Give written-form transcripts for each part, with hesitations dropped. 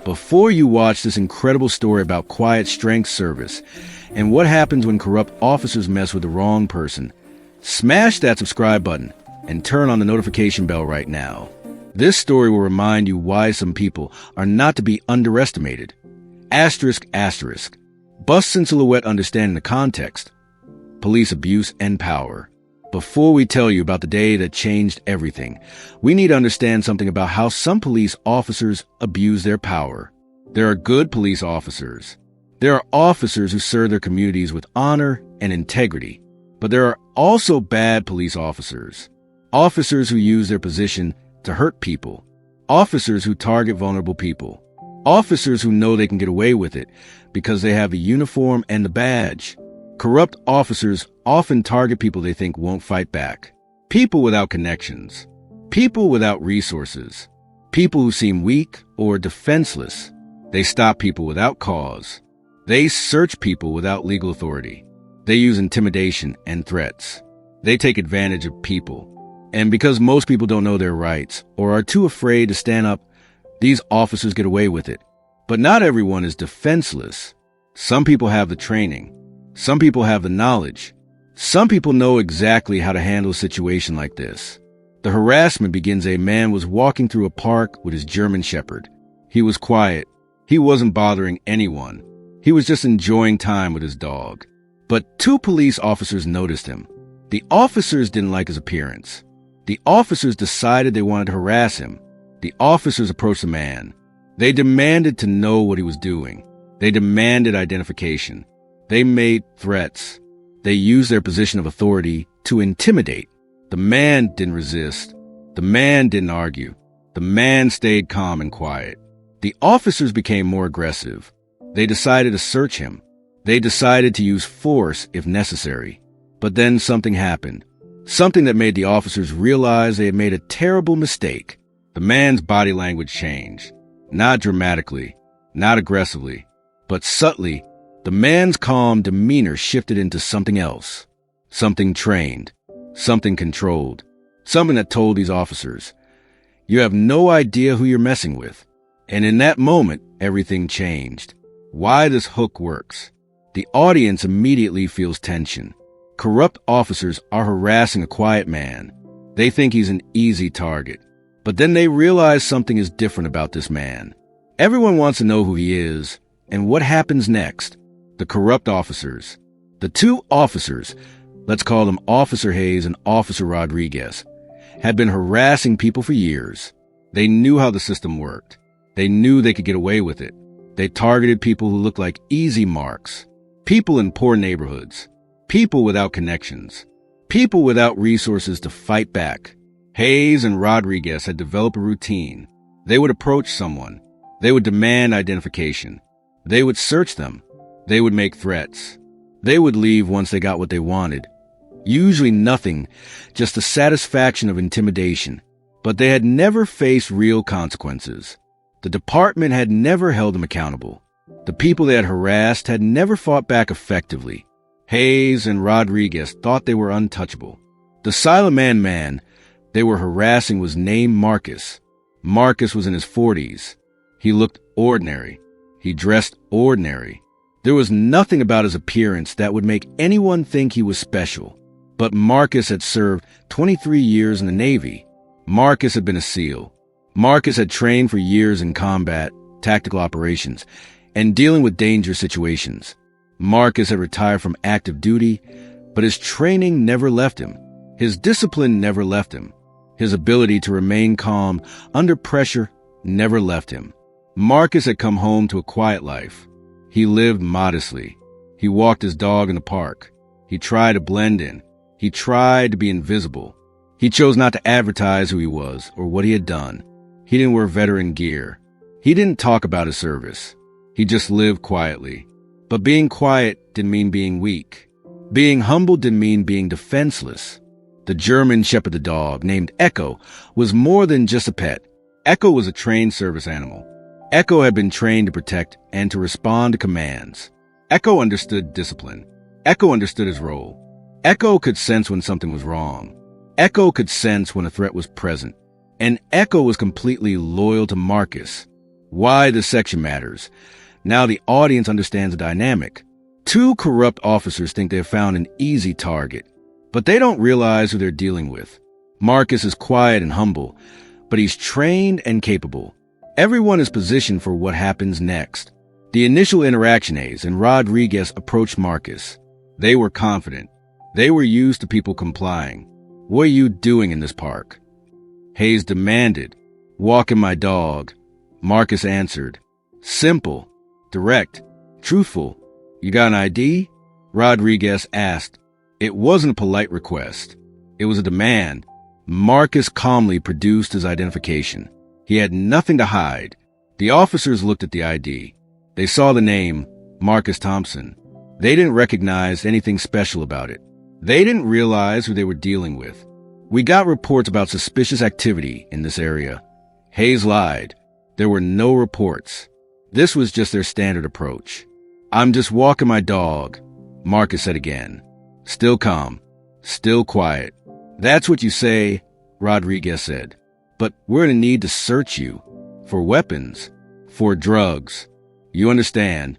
before you watch this incredible story about quiet strength service and what happens when corrupt officers mess with the wrong person, smash that subscribe button and turn on the notification bell right now. This story will remind you why some people are not to be underestimated. Asterisk, asterisk. Busts in silhouette understanding the context. Police abuse and power. Before we tell you about the day that changed everything, we need to understand something about how some police officers abuse their power. There are good police officers. There are officers who serve their communities with honor and integrity. But there are also bad police officers. Officers who use their position to hurt people. Officers who target vulnerable people. Officers who know they can get away with it because they have the uniform and the badge. Corrupt officers often target people they think won't fight back. People without connections. People without resources. People who seem weak or defenseless. They stop people without cause. They search people without legal authority. They use intimidation and threats. They take advantage of people. And because most people don't know their rights or are too afraid to stand up, these officers get away with it. But not everyone is defenseless. Some people have the training. Some people have the knowledge. Some people know exactly how to handle a situation like this. The harassment begins. A man was walking through a park with his German Shepherd. He was quiet. He wasn't bothering anyone. He was just enjoying time with his dog. But two police officers noticed him. The officers didn't like his appearance. The officers decided they wanted to harass him. The officers approached the man. They demanded to know what he was doing. They demanded identification. They made threats. They used their position of authority to intimidate. The man didn't resist. The man didn't argue. The man stayed calm and quiet. The officers became more aggressive. They decided to search him. They decided to use force if necessary. But then something happened. Something that made the officers realize they had made a terrible mistake. The man's body language changed. Not dramatically, not aggressively, but subtly. The man's calm demeanor shifted into something else. Something trained. Something controlled. Something that told these officers, you have no idea who you're messing with. And in that moment, everything changed. Why this hook works. The audience immediately feels tension. Corrupt officers are harassing a quiet man. They think he's an easy target. But then they realize something is different about this man. Everyone wants to know who he is and what happens next. The corrupt officers. The two officers, let's call them Officer Hayes and Officer Rodriguez, had been harassing people for years. They knew how the system worked. They knew they could get away with it. They targeted people who looked like easy marks. People in poor neighborhoods. People without connections. People without resources to fight back. Hayes and Rodriguez had developed a routine. They would approach someone. They would demand identification. They would search them. They would make threats. They would leave once they got what they wanted. Usually nothing, just the satisfaction of intimidation. But they had never faced real consequences. The department had never held them accountable. The people they had harassed had never fought back effectively. Hayes and Rodriguez thought they were untouchable. The silent man they were harassing was named Marcus. Marcus was in his 40s. He looked ordinary. He dressed ordinary. There was nothing about his appearance that would make anyone think he was special. But Marcus had served 23 years in the Navy. Marcus had been a SEAL. Marcus had trained for years in combat, tactical operations, and dealing with dangerous situations. Marcus had retired from active duty, but his training never left him. His discipline never left him. His ability to remain calm under pressure never left him. Marcus had come home to a quiet life. He lived modestly. He walked his dog in the park. He tried to blend in. He tried to be invisible. He chose not to advertise who he was or what he had done. He didn't wear veteran gear. He didn't talk about his service. He just lived quietly. But being quiet didn't mean being weak. Being humble didn't mean being defenseless. The German Shepherd the dog, named Echo, was more than just a pet. Echo was a trained service animal. Echo had been trained to protect and to respond to commands. Echo understood discipline. Echo understood his role. Echo could sense when something was wrong. Echo could sense when a threat was present. And Echo was completely loyal to Marcus. Why this section matters. Now the audience understands the dynamic. Two corrupt officers think they have found an easy target, but they don't realize who they're dealing with. Marcus is quiet and humble, but he's trained and capable. Everyone is positioned for what happens next. The initial interaction, Hayes and Rodriguez approached Marcus. They were confident. They were used to people complying. "What are you doing in this park?" Hayes demanded. "Walking my dog." Marcus answered. Simple, direct, truthful. "You got an ID?" Rodriguez asked. It wasn't a polite request. It was a demand. Marcus calmly produced his identification. He had nothing to hide. The officers looked at the ID. They saw the name, Marcus Thompson. They didn't recognize anything special about it. They didn't realize who they were dealing with. "We got reports about suspicious activity in this area." Hayes lied. There were no reports. This was just their standard approach. "I'm just walking my dog," Marcus said again. Still calm, still quiet. "That's what you say," Rodriguez said. "But we're in a need to search you. For weapons. For drugs. You understand?"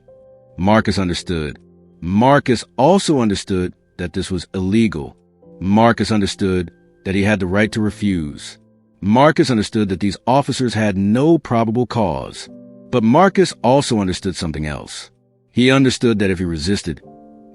Marcus understood. Marcus also understood that this was illegal. Marcus understood that he had the right to refuse. Marcus understood that these officers had no probable cause. But Marcus also understood something else. He understood that if he resisted,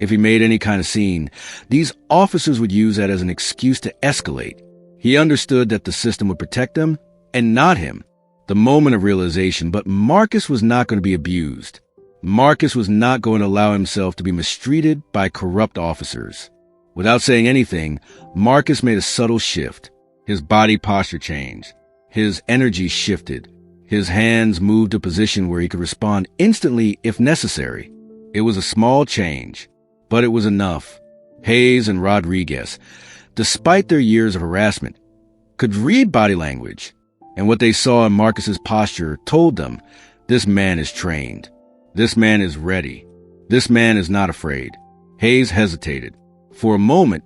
if he made any kind of scene, these officers would use that as an excuse to escalate. He understood that the system would protect them and not him. The moment of realization, but Marcus was not going to be abused. Marcus was not going to allow himself to be mistreated by corrupt officers. Without saying anything, Marcus made a subtle shift. His body posture changed. His energy shifted. His hands moved to a position where he could respond instantly if necessary. It was a small change, but it was enough. Hayes and Rodriguez, despite their years of harassment, could read body language, and what they saw in Marcus's posture told them, this man is trained. This man is ready. This man is not afraid. Hayes hesitated. For a moment,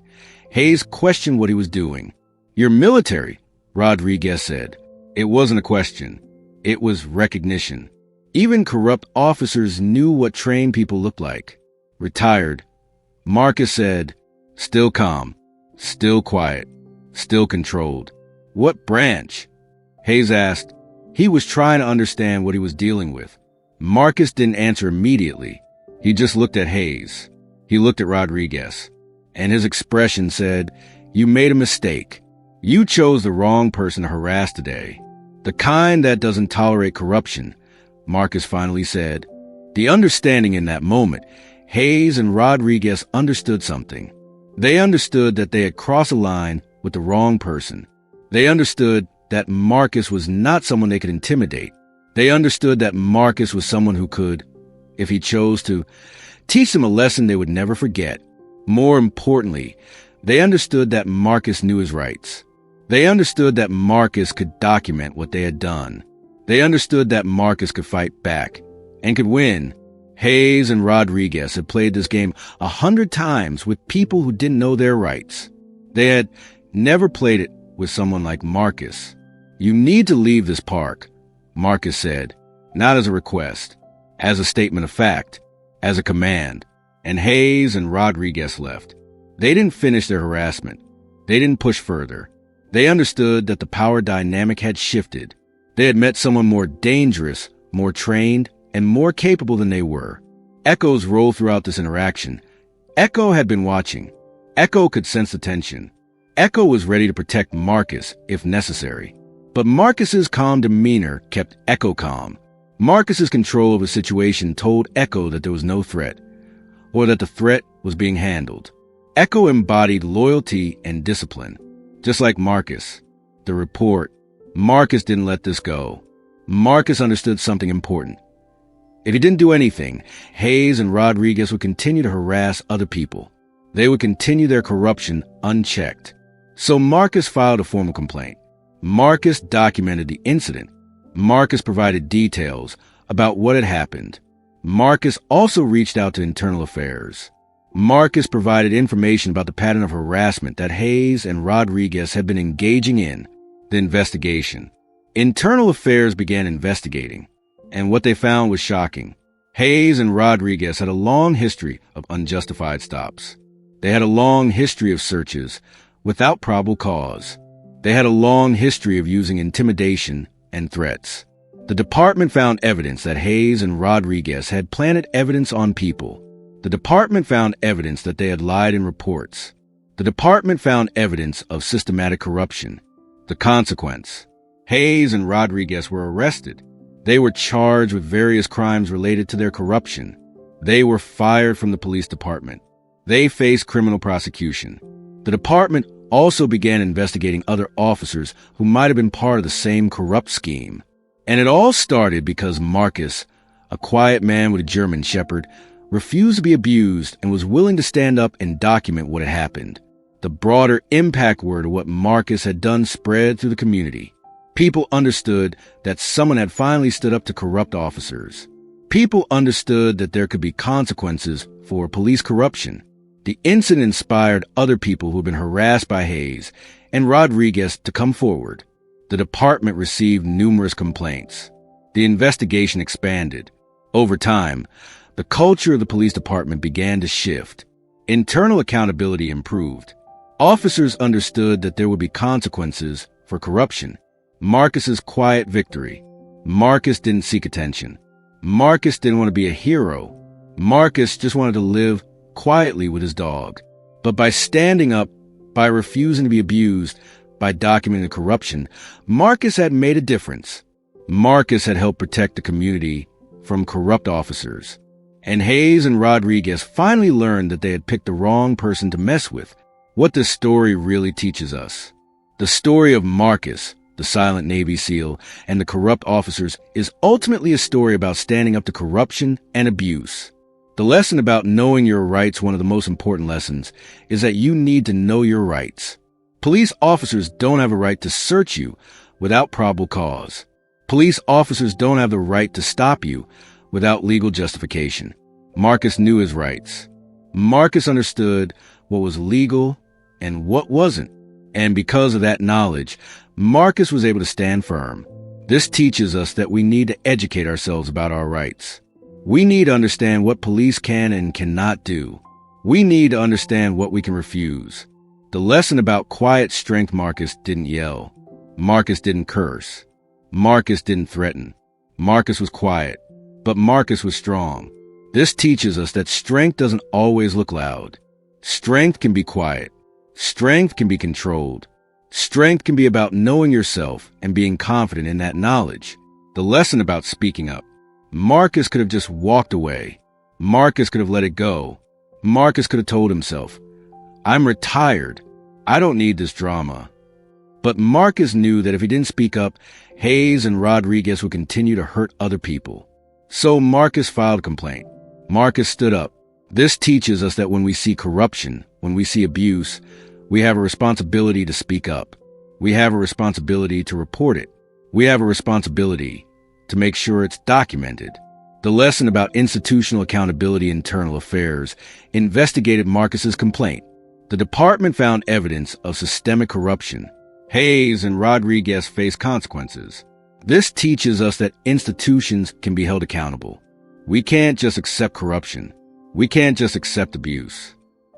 Hayes questioned what he was doing. "You're military," Rodriguez said. It wasn't a question. It was recognition. Even corrupt officers knew what trained people looked like. Retired. Marcus said, still calm, still quiet, still controlled. "What branch?" Hayes asked. He was trying to understand what he was dealing with. Marcus didn't answer immediately. He just looked at Hayes. He looked at Rodriguez. And his expression said, "You made a mistake. You chose the wrong person to harass today. The kind that doesn't tolerate corruption," Marcus finally said. The understanding in that moment, Hayes and Rodriguez understood something. They understood that they had crossed a line with the wrong person. They understood that Marcus was not someone they could intimidate. They understood that Marcus was someone who could, if he chose to, teach them a lesson they would never forget. More importantly, they understood that Marcus knew his rights. They understood that Marcus could document what they had done. They understood that Marcus could fight back and could win. Hayes and Rodriguez had played this game 100 times with people who didn't know their rights. They had never played it with someone like Marcus. "You need to leave this park," Marcus said, not as a request, as a statement of fact, as a command. And Hayes and Rodriguez left. They didn't finish their harassment. They didn't push further. They understood that the power dynamic had shifted. They had met someone more dangerous, more trained, and more capable than they were. Echoes rolled throughout this interaction. Echo had been watching. Echo could sense the tension. Echo was ready to protect Marcus if necessary. But Marcus's calm demeanor kept Echo calm. Marcus's control of the situation told Echo that there was no threat, or that the threat was being handled. Echo embodied loyalty and discipline. Just like Marcus. The report. Marcus didn't let this go. Marcus understood something important. If he didn't do anything, Hayes and Rodriguez would continue to harass other people. They would continue their corruption unchecked. So Marcus filed a formal complaint. Marcus documented the incident. Marcus provided details about what had happened. Marcus also reached out to Internal Affairs. Marcus provided information about the pattern of harassment that Hayes and Rodriguez had been engaging in. The investigation. Internal Affairs began investigating. And what they found was shocking. Hayes and Rodriguez had a long history of unjustified stops. They had a long history of searches without probable cause. They had a long history of using intimidation and threats. The department found evidence that Hayes and Rodriguez had planted evidence on people. The department found evidence that they had lied in reports. The department found evidence of systematic corruption. The consequence: Hayes and Rodriguez were arrested. They were charged with various crimes related to their corruption. They were fired from the police department. They faced criminal prosecution. The department also began investigating other officers who might have been part of the same corrupt scheme. And it all started because Marcus, a quiet man with a German shepherd, refused to be abused and was willing to stand up and document what had happened. The broader impact word of what Marcus had done spread through the community. People understood that someone had finally stood up to corrupt officers. People understood that there could be consequences for police corruption. The incident inspired other people who had been harassed by Hayes and Rodriguez to come forward. The department received numerous complaints. The investigation expanded. Over time, the culture of the police department began to shift. Internal accountability improved. Officers understood that there would be consequences for corruption. Marcus's quiet victory. Marcus didn't seek attention. Marcus didn't want to be a hero. Marcus just wanted to live quietly with his dog. But by standing up, by refusing to be abused, by documenting the corruption, Marcus had made a difference. Marcus had helped protect the community from corrupt officers. And Hayes and Rodriguez finally learned that they had picked the wrong person to mess with. What this story really teaches us. The story of Marcus, the silent Navy SEAL, and the corrupt officers is ultimately a story about standing up to corruption and abuse. The lesson about knowing your rights, one of the most important lessons, is that you need to know your rights. Police officers don't have a right to search you without probable cause. Police officers don't have the right to stop you without legal justification. Marcus knew his rights. Marcus understood what was legal and what wasn't. And because of that knowledge, Marcus was able to stand firm. This teaches us that we need to educate ourselves about our rights. We need to understand what police can and cannot do. We need to understand what we can refuse. The lesson about quiet strength: Marcus didn't yell. Marcus didn't curse. Marcus didn't threaten. Marcus was quiet, but Marcus was strong. This teaches us that strength doesn't always look loud. Strength can be quiet. Strength can be controlled. Strength can be about knowing yourself and being confident in that knowledge. The lesson about speaking up: Marcus could have just walked away. Marcus could have let it go. Marcus could have told himself, "I'm retired. I don't need this drama." But Marcus knew that if he didn't speak up, Hayes and Rodriguez would continue to hurt other people. So Marcus filed a complaint. Marcus stood up. This teaches us that when we see corruption, when we see abuse, we have a responsibility to speak up. We have a responsibility to report it. We have a responsibility to make sure it's documented. The lesson about institutional accountability in internal affairs investigated Marcus's complaint. The department found evidence of systemic corruption. Hayes and Rodriguez faced consequences. This teaches us that institutions can be held accountable. We can't just accept corruption. We can't just accept abuse.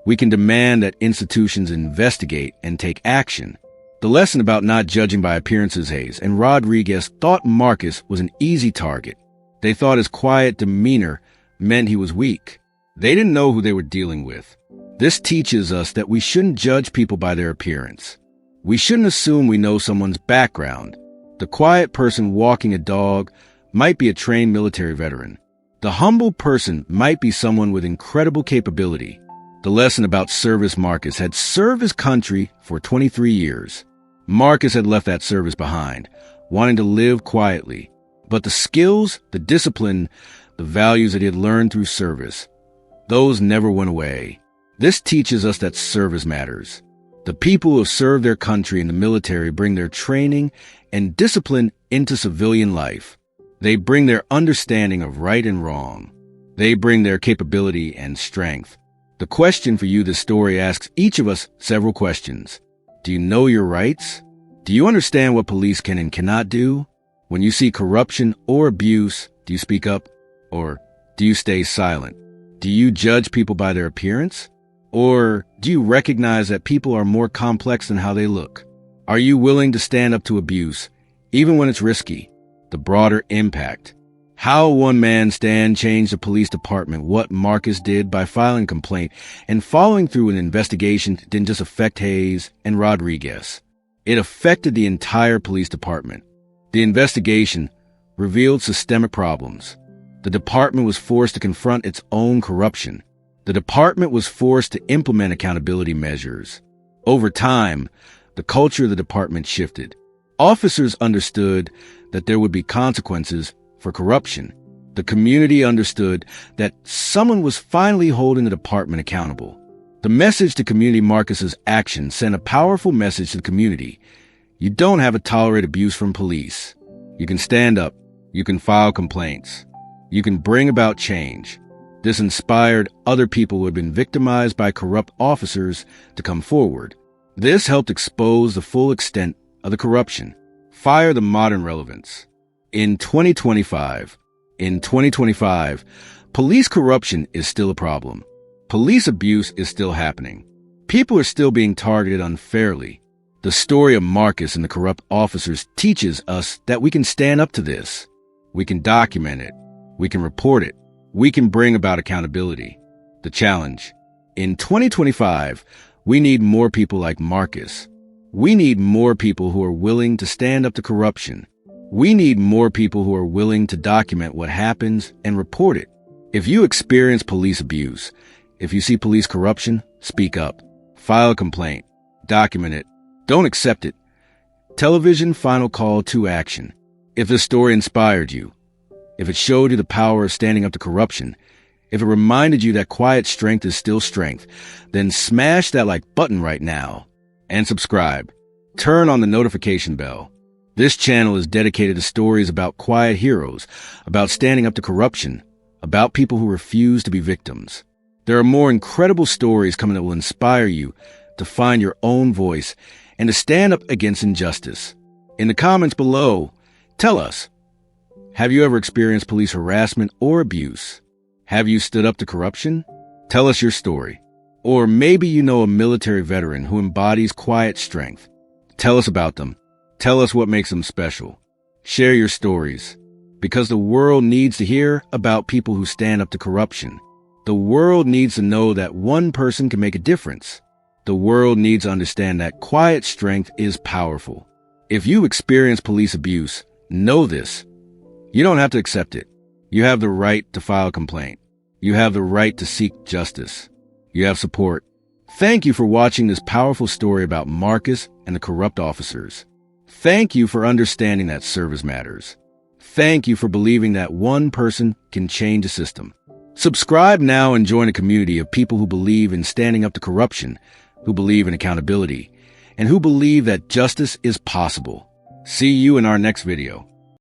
We can demand that institutions investigate and take action. The lesson about not judging by appearances: Hayes and Rodriguez thought Marcus was an easy target. They thought his quiet demeanor meant he was weak. They didn't know who they were dealing with. This teaches us that we shouldn't judge people by their appearance. We shouldn't assume we know someone's background. The quiet person walking a dog might be a trained military veteran. The humble person might be someone with incredible capability. The lesson about service: Marcus had served his country for 23 years. Marcus had left that service behind, wanting to live quietly. But the skills, the discipline, the values that he had learned through service, those never went away. This teaches us that service matters. The people who have served their country in the military bring their training and discipline into civilian life. They bring their understanding of right and wrong. They bring their capability and strength. The question for you: this story asks each of us several questions. Do you know your rights? Do you understand what police can and cannot do? When you see corruption or abuse, Do you speak up? Or do you stay silent? Do you judge people by their appearance? Or do you recognize that people are more complex than how they look? Are you willing to stand up to abuse, even when it's risky? The broader impact. How one man's stand changed the police department, what Marcus did by filing a complaint and following through an investigation didn't just affect Hayes and Rodriguez. It affected the entire police department. The investigation revealed systemic problems. The department was forced to confront its own corruption. The department was forced to implement accountability measures. Over time, the culture of the department shifted. Officers understood that there would be consequences for corruption. The community understood that someone was finally holding the department accountable. The message to community Marcus's action sent a powerful message to the community. You don't have to tolerate abuse from police. You can stand up. You can file complaints. You can bring about change. This inspired other people who had been victimized by corrupt officers to come forward. This helped expose the full extent of the corruption. Fire the modern relevance. In 2025, police corruption is still a problem. Police abuse is still happening. People are still being targeted unfairly. The story of Marcus and the corrupt officers teaches us that we can stand up to this. We can document it. We can report it. We can bring about accountability. The challenge. In 2025, we need more people like Marcus. We need more people who are willing to stand up to corruption. We need more people who are willing to document what happens and report it. If you experience police abuse, if you see police corruption, speak up. File a complaint. Document it. Don't accept it. Television final call to action. If this story inspired you, if it showed you the power of standing up to corruption, if it reminded you that quiet strength is still strength, then smash that like button right now and subscribe. Turn on the notification bell. This channel is dedicated to stories about quiet heroes, about standing up to corruption, about people who refuse to be victims. There are more incredible stories coming that will inspire you to find your own voice and to stand up against injustice. In the comments below, tell us, have you ever experienced police harassment or abuse? Have you stood up to corruption? Tell us your story. Or maybe you know a military veteran who embodies quiet strength. Tell us about them. Tell us what makes them special. Share your stories. Because the world needs to hear about people who stand up to corruption. The world needs to know that one person can make a difference. The world needs to understand that quiet strength is powerful. If you experience police abuse, know this. You don't have to accept it. You have the right to file a complaint. You have the right to seek justice. You have support. Thank you for watching this powerful story about Marcus and the corrupt officers. Thank you for understanding that service matters. Thank you for believing that one person can change a system. Subscribe now and join a community of people who believe in standing up to corruption, who believe in accountability, and who believe that justice is possible. See you in our next video.